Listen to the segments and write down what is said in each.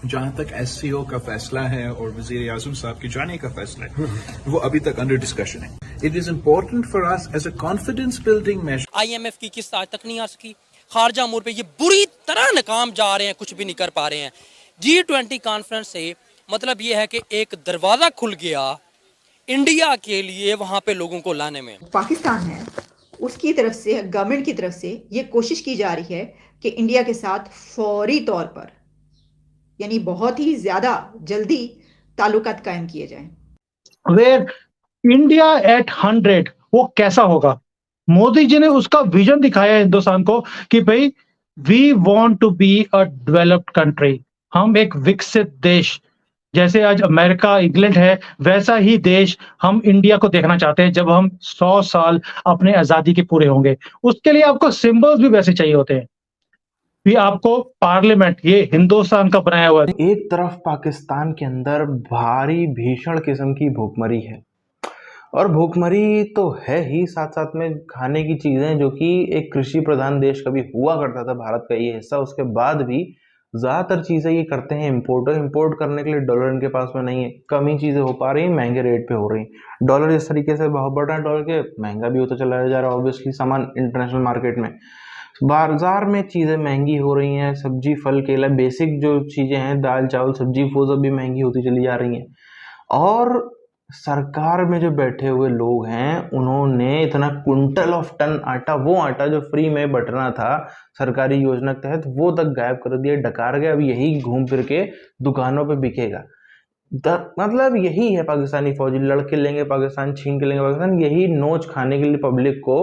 जहां तक SCO का फैसला है और वजीर आजम साहब के जाने का फैसला है, वो अभी तक अंडर डिस्कशन है. It is important for us as a confidence building measure. IMF की किस्त आज तक नहीं आ सकी. खारजा अमूर पे ये बुरी तरह नाकाम जा रहे हैं, कुछ भी नहीं कर पा रहे हैं. G20 कॉन्फ्रेंस से मतलब ये है कि एक दरवाजा खुल गया इंडिया के लिए वहां पे लोगों को लाने में. पाकिस्तान है उसकी तरफ से, गवर्नमेंट की तरफ से ये कोशिश की जा रही है कि इंडिया के साथ फौरी तौर पर, यानी बहुत ही ज्यादा जल्दी ताल्लुकात कायम किए जाएं. वेयर इंडिया एट 100 वो कैसा होगा? मोदी जी ने उसका विजन दिखाया है हिंदुस्तान को कि भाई we want to be a developed country. हम एक विकसित देश, जैसे आज अमेरिका इंग्लैंड है, वैसा ही देश हम इंडिया को देखना चाहते हैं जब हम 100 साल अपने आजादी के पूरे होंगे. उसके लिए आपको सिंबल्स भी वैसे चाहिए होते हैं. भी आपको पार्लियामेंट ये हिंदुस्तान का बनाया हुआ है. एक तरफ पाकिस्तान के अंदर भारी भीषण किस्म की भूखमरी है, और भूखमरी तो है ही, साथ साथ में खाने की चीजें, जो कि एक कृषि प्रधान देश कभी हुआ करता था भारत का ये हिस्सा, उसके बाद भी ज्यादातर चीजें ये करते हैं इम्पोर्ट. इम्पोर्ट करने के लिए डॉलर इनके पास में नहीं है, कम ही चीजें हो पा रही हैं, महंगे रेट पे हो रही हैं. डॉलर इस तरीके से भाव बढ़ रहा है, डॉलर के महंगा भी होता चला जा रहा है ऑब्वियसली सामान इंटरनेशनल मार्केट में. बाजार में चीजें महंगी हो रही हैं, सब्जी फल केला बेसिक जो चीजें हैं, दाल चावल सब्जी वो सब भी महंगी होती चली जा रही हैं. और सरकार में जो बैठे हुए लोग हैं उन्होंने इतना क्विंटल ऑफ टन आटा, वो आटा जो फ्री में बंटना था सरकारी योजना के तहत, वो तक गायब कर दिया, डकार गया. अब यही घूम फिर के दुकानों पे बिकेगा. मतलब यही है पाकिस्तानी फौजी, लड़के लेंगे पाकिस्तान, छीन के लेंगे पाकिस्तान. यही नोच खाने के लिए पब्लिक को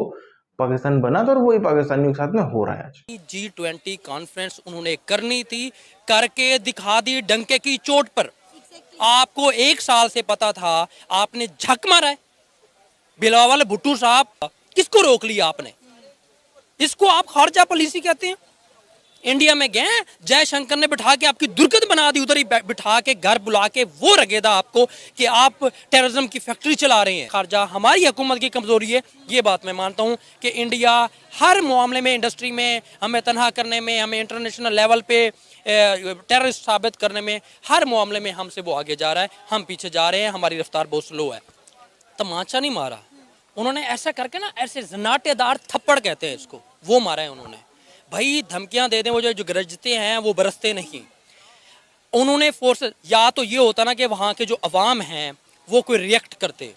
पाकिस्तान बना था, और वही पाकिस्तानियों के साथ में हो रहा है आज. G20 कॉन्फ्रेंस उन्होंने करनी थी, करके दिखा दी डंके की चोट पर. आपको 1 साल से पता था, आपने झक मारा है. बिलावल भुट्टो साहब, किसको रोक लिया आपने? इसको आप खारजा पॉलिसी कहते हैं. इंडिया में गए, जयशंकर ने बिठा के आपकी दुर्गत बना दी, उधर ही बिठा के घर बुला के वो रगेदा आपको कि आप टेररिज्म की फैक्ट्री चला रहे हैं. खारजा हमारी हुकूमत की कमजोरी है, ये बात मैं मानता हूं कि इंडिया हर मामले में, इंडस्ट्री में हमें तनहा करने में, हमें इंटरनेशनल लेवल पे टेररिस्ट साबित करने में, हर मामले में हमसे वो आगे जा रहा है, हम पीछे जा रहे हैं, हमारी रफ्तार बहुत स्लो है. तमाचा नहीं मारा उन्होंने, ऐसा करके ना, ऐसे जनाटेदार थप्पड़ कहते हैं इसको, वो मारा है उन्होंने. भाई धमकियां दे दें, वो जो गरजते हैं वो बरसते नहीं. उन्होंने फोर्स, या तो ये होता ना कि वहाँ के जो अवाम हैं वो कोई रिएक्ट करते,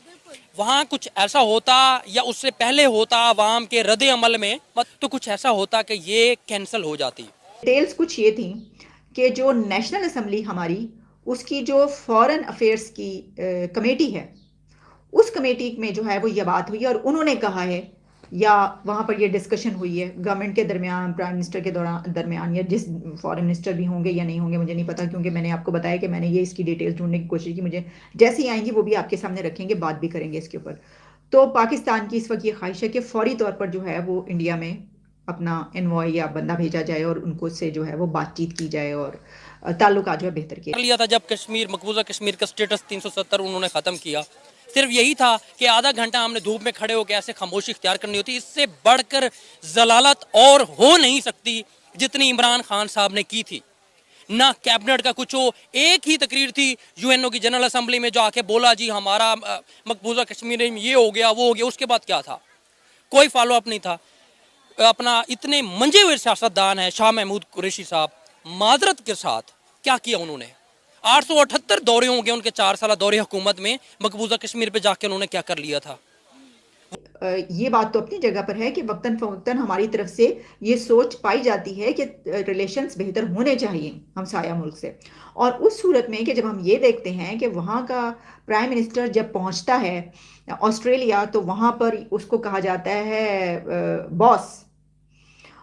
वहाँ कुछ ऐसा होता, या उससे पहले होता अवाम के रद्द अमल में, तो कुछ ऐसा होता कि ये कैंसिल हो जाती. डिटेल्स कुछ ये थी कि जो नेशनल असेंबली हमारी, उसकी जो फॉरेन अफेयर्स की कमेटी है, उस कमेटी में जो है वो ये बात हुई, और उन्होंने कहा है, या वहाँ पर ये डिस्कशन हुई है गवर्नमेंट के दरमियान, प्राइम मिनिस्टर के दरमियान, या जिस फॉरेन मिनिस्टर भी होंगे या नहीं होंगे मुझे नहीं पता, क्योंकि मैंने आपको बताया कि मैंने ये इसकी डिटेल्स ढूंढने की कोशिश की. मुझे जैसी आएंगी वो भी आपके सामने रखेंगे, बात भी करेंगे इसके ऊपर. तो पाकिस्तान की इस वक्त ये ख्वाहिश है कि फौरी तौर पर जो है वो इंडिया में अपना एनवॉय या बंदा भेजा जाए, और उनको से जो है वो बातचीत की जाए, और ताल्लुका जो है बेहतर किया लिया था. जब कश्मीर, मकबूजा कश्मीर का स्टेटस 370 उन्होंने ख़त्म किया, सिर्फ यही था कि आधा घंटा हमने धूप में खड़े होकर ऐसे खामोशी इख्तियार करनी होती. इससे बढ़कर जलालत और हो नहीं सकती जितनी इमरान खान साहब ने की थी. ना कैबिनेट का कुछ हो, एक ही तकरीर थी UNO की जनरल असेंबली में, जो आके बोला जी हमारा मकबूजा कश्मीर में ये हो गया वो हो गया. उसके बाद क्या था? कोई फॉलो अप नहीं था. अपना इतने मंजे हुए सियासतदान है शाह महमूद कुरैशी साहब, माजरत के साथ क्या किया उन्होंने? 878 दौरे होंगे उनके 4 साल दौरे हुकूमत में. मकबूजा कश्मीर पे जाके उन्होंने क्या कर लिया था? ये बात तो अपनी जगह पर है कि वक्तन फवक्तन हमारी तरफ से ये सोच पाई जाती है कि रिलेशंस बेहतर होने चाहिए हमसाया मुल्क से. और उस सूरत में कि जब हम ये देखते हैं कि वहाँ का प्राइम मिनिस्टर जब पहुँचता है ऑस्ट्रेलिया, तो वहाँ पर उसको कहा जाता है बॉस,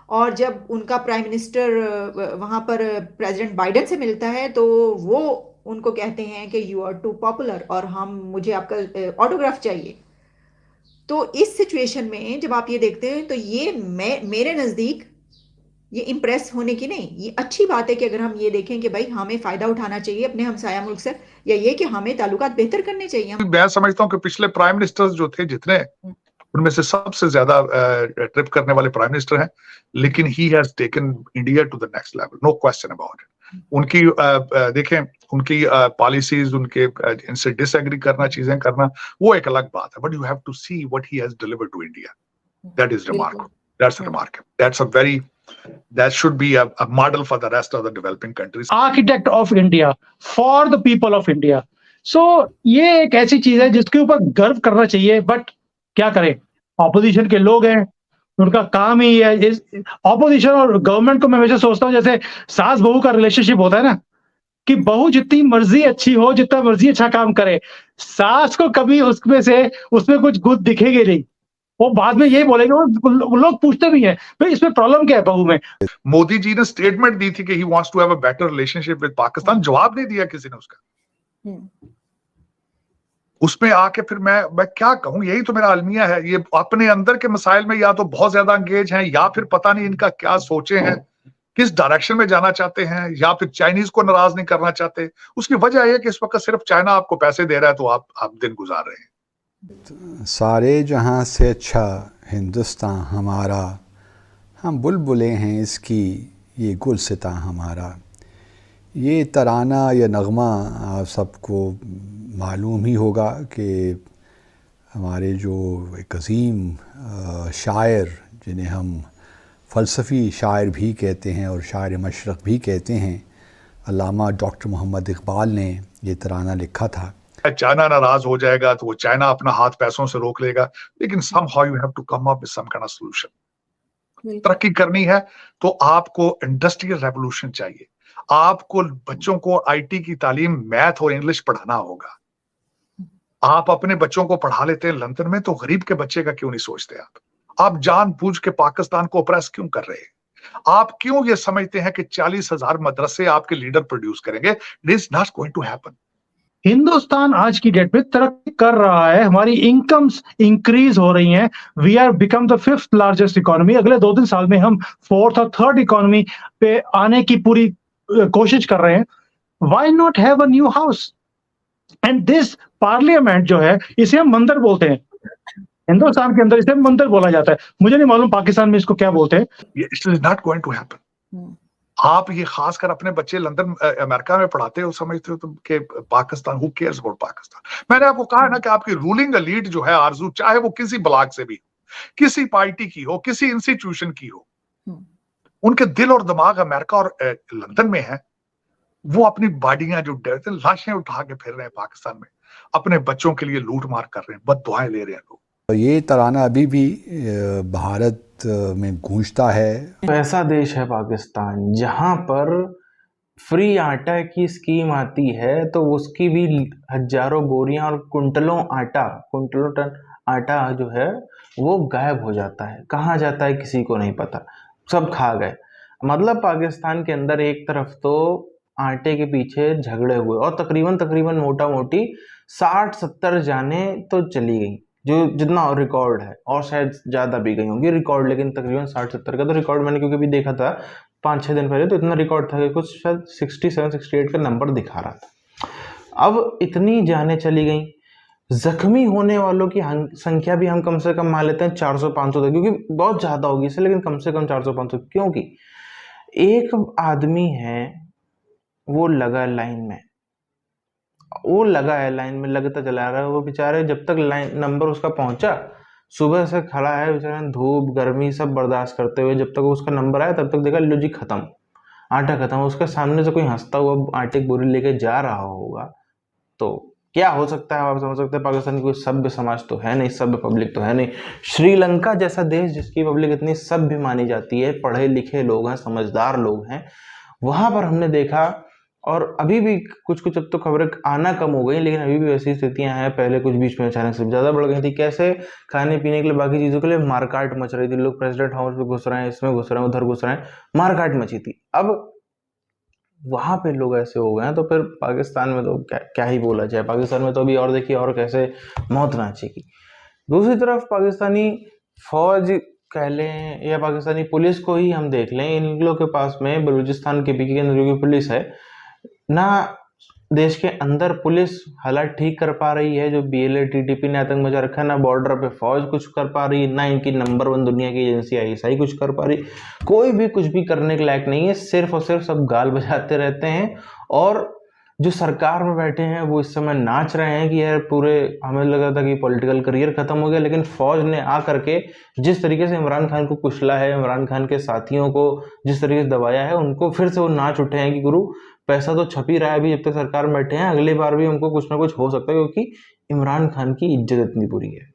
और जब उनका प्राइम मिनिस्टर वहाँ पर प्रेसिडेंट बाइडेन से मिलता है तो वो उनको कहते हैं कि यू आर टू पॉपुलर, और मुझे आपका ऑटोग्राफ चाहिए. तो इस सिचुएशन में जब आप ये देखते हैं तो ये मेरे नज़दीक ये इम्प्रेस होने की नहीं, ये अच्छी बात है कि अगर हम ये देखें कि भाई हमें फ़ायदा उठाना चाहिए अपने हमसाया मुल्क से, या ये कि हमें ताल्लुकात बेहतर करने चाहिए. मैं समझता हूँ कि पिछले प्राइम मिनिस्टर्स जो थे जितने, उनमें से सबसे ज्यादा ट्रिप करने वाले प्राइम मिनिस्टर हैं, लेकिन he has taken India to the next level, no question about it. उनकी देखें, उनकी पॉलिसीज, उनके इनसे डिसएग्री करना, चीजें करना, वो एक अलग बात है, but you have to see what he has delivered to India. That is remarkable. That's remarkable. That should be a model for the rest of the developing countries. Architect of India for the people of India. So ये एक ऐसी चीज है जिसके ऊपर गर्व करना चाहिए, बट क्या करें, ऑपोजिशन के लोग हैं, उनका काम ही है. ऑपोजिशन और गवर्नमेंट को मैं हमेशा सोचता हूँ जैसे सास बहू का रिलेशनशिप होता है ना, कि बहू जितनी मर्जी अच्छी हो, जितना मर्जी अच्छा काम करे, सास को कभी उसमें कुछ गुण दिखेगी नहीं. वो बाद में यही बोलेंगे, वो लोग पूछते भी हैं भाई इसमें प्रॉब्लम क्या है बहू में. मोदी जी ने स्टेटमेंट दी थी कि he wants to have a better relationship with Pakistan. जवाब नहीं दिया किसी ने उसका. उसमें आके फिर मैं क्या कहूं, यही तो मेरा अलमिया है. ये अपने अंदर के मसाइल में या तो बहुत ज्यादा एंगेज हैं, या फिर पता नहीं इनका क्या सोचे हैं, किस डायरेक्शन में जाना चाहते हैं, या फिर चाइनीज को नाराज नहीं करना चाहते. उसकी वजह यह कि इस वक्त सिर्फ चाइना आपको पैसे दे रहा है, तो आप दिन गुजार रहे हैं. सारे जहां से अच्छा हिंदुस्तान हमारा, हम बुलबुलें हैं इसकी, ये गुलसिता हमारा. ये तराना या नगमा आप सबको मालूम ही होगा कि हमारे जो एक अज़ीम शायर, जिन्हें हम फ़लसफ़ी शायर भी कहते हैं और शायर मशरक़ भी कहते हैं, अल्लामा डॉक्टर मोहम्मद इकबाल ने ये तराना लिखा था. चाइना नाराज हो जाएगा तो वो चाइना अपना हाथ पैसों से रोक लेगा, लेकिन somehow you have to come up with some kind of solution. तरक्की करनी है तो आपको इंडस्ट्रियल रेवोल्यूशन चाहिए. आपको बच्चों को आईटी की तालीम, मैथ और इंग्लिश पढ़ाना होगा. आप अपने बच्चों को पढ़ा लेते हैं लंदन में, तो गरीब के बच्चे का क्यों नहीं सोचते आप जानबूझ के पाकिस्तान को ऑप्रेस क्यों कर रहे हैं? आप क्यों ये समझते हैं कि 40,000 मदरसे आपके लीडर प्रोड्यूस करेंगे? It is not going to happen. Hindustan आज की डेट में तरक्की कर रहा है, हमारी इनकम्स इंक्रीज हो रही हैं. We are become the 5th largest economy. अगले 2-3 साल में हम 4th और 3rd इकोनॉमी पे आने की पूरी कोशिश कर रहे हैं. Why not have a new house? And this parliament जो है, इसे हम मंदिर बोलते हैं. हिंदुस्तान के अंदर इसे मंदिर बोला जाता है. मुझे नहीं मालूम पाकिस्तान में इसको क्या बोलते हैं. It is not going to happen. आप ये खासकर अपने बच्चे लंदन अमेरिका में पढ़ाते हो, समझते हो कि Pakistan, who cares about Pakistan? मैंने आपको कहा ना कि आपकी रूलिंग एलीट जो है आरजू, चाहे वो किसी ब्लॉक से भी, किसी पार्टी की हो, किसी इंस्टीट्यूशन की हो, उनके दिल और दिमाग अमेरिका और लंदन में है. वो अपनी बॉडियां जो लाशें उठा के फिर रहे हैं पाकिस्तान में, अपने बच्चों के लिए लूट मार कर रहे हैं, बददुआएं ले रहे हैं लोग. ये तराना अभी भी भारत में गूंजता है. ऐसा देश है पाकिस्तान जहां पर फ्री आटा की स्कीम आती है तो उसकी भी हजारों बोरियां और कुंटलों टन आटा जो है वो गायब हो जाता है. कहाँ जाता है किसी को नहीं पता, सब खा गए. मतलब पाकिस्तान के अंदर एक तरफ तो आटे के पीछे झगड़े हुए और तकरीबन मोटा मोटी 60-70 जाने तो चली गई, जो जितना रिकॉर्ड है, और शायद ज़्यादा भी गई होंगी रिकॉर्ड, लेकिन तकरीबन 60-70 का तो रिकॉर्ड मैंने क्योंकि भी देखा था 5-6 दिन पहले, तो इतना रिकॉर्ड था कि कुछ शायद 67-68 का नंबर दिखा रहा था. अब इतनी जानें चली गई. जख्मी होने वालों की संख्या भी हम कम से कम मान लेते हैं 400-500 तक, क्योंकि बहुत ज़्यादा होगी इससे, लेकिन कम से कम 400-500, क्योंकि एक आदमी है वो लगा लाइन में, वो लगा है लाइन में, लगता चला रहा है. वो बेचारे जब तक लाइन नंबर उसका पहुंचा, सुबह से खड़ा है बेचारा, धूप गर्मी सब बर्दाश्त करते हुए, जब तक उसका नंबर आया तब तक देखा लो जी खत्म, आटा खत्म. उसके सामने से कोई हंसता हुआ आटे की बोरी लेके जा रहा होगा तो क्या हो सकता है आप समझ सकते हैं. पाकिस्तान की कोई सभ्य समाज तो है नहीं, सभ्य पब्लिक तो है नहीं. श्रीलंका जैसा देश जिसकी पब्लिक इतनी सभ्य मानी जाती है, पढ़े लिखे लोग हैं, समझदार लोग हैं, वहां पर हमने देखा. और अभी भी कुछ अब तो खबरें आना कम हो गई, लेकिन अभी भी वैसी स्थितियां हैं. पहले कुछ बीच में अचानक से ज़्यादा बढ़ गई थी. कैसे खाने पीने के लिए, बाकी चीज़ों के लिए मारकाट मच रही थी. लोग प्रेसिडेंट हाउस में घुस रहे हैं, इसमें घुस रहे हैं, उधर घुस रहे हैं, मारकाट मची थी. अब वहाँ पे लोग ऐसे हो गए हैं तो फिर पाकिस्तान में तो क्या ही बोला जाए. पाकिस्तान में तो अभी और देखिए और कैसे मौत नाचेगी. दूसरी तरफ पाकिस्तानी फौज कह लें या पाकिस्तानी पुलिस को ही हम देख लें, इन लोगों के पास में बलूचिस्तान के पीके के अंदर जो पुलिस है ना, देश के अंदर पुलिस हालात ठीक कर पा रही है, जो BLA TTP ने आतंक मचा रखा है, ना बॉर्डर पे फौज कुछ कर पा रही, ना इनकी नंबर 1 दुनिया की एजेंसी ISI कुछ कर पा रही। कोई भी कुछ भी करने के लायक नहीं है, सिर्फ और सिर्फ सब गाल बजाते रहते हैं। और जो सरकार में बैठे हैं वो इस समय नाच रहे हैं कि यार पूरे, हमें लगा था कि पॉलिटिकल करियर खत्म हो गया, लेकिन फौज ने आ करके जिस तरीके से इमरान खान को कुचला है, इमरान खान के साथियों को जिस तरीके से दबाया है, उनको फिर से वो नाच उठे हैं कि गुरु पैसा तो छप ही रहा है अभी जब तक सरकार में बैठे हैं, अगली बार भी हमको कुछ ना कुछ हो सकता है, क्योंकि इमरान खान की इज्जत इतनी बुरी है।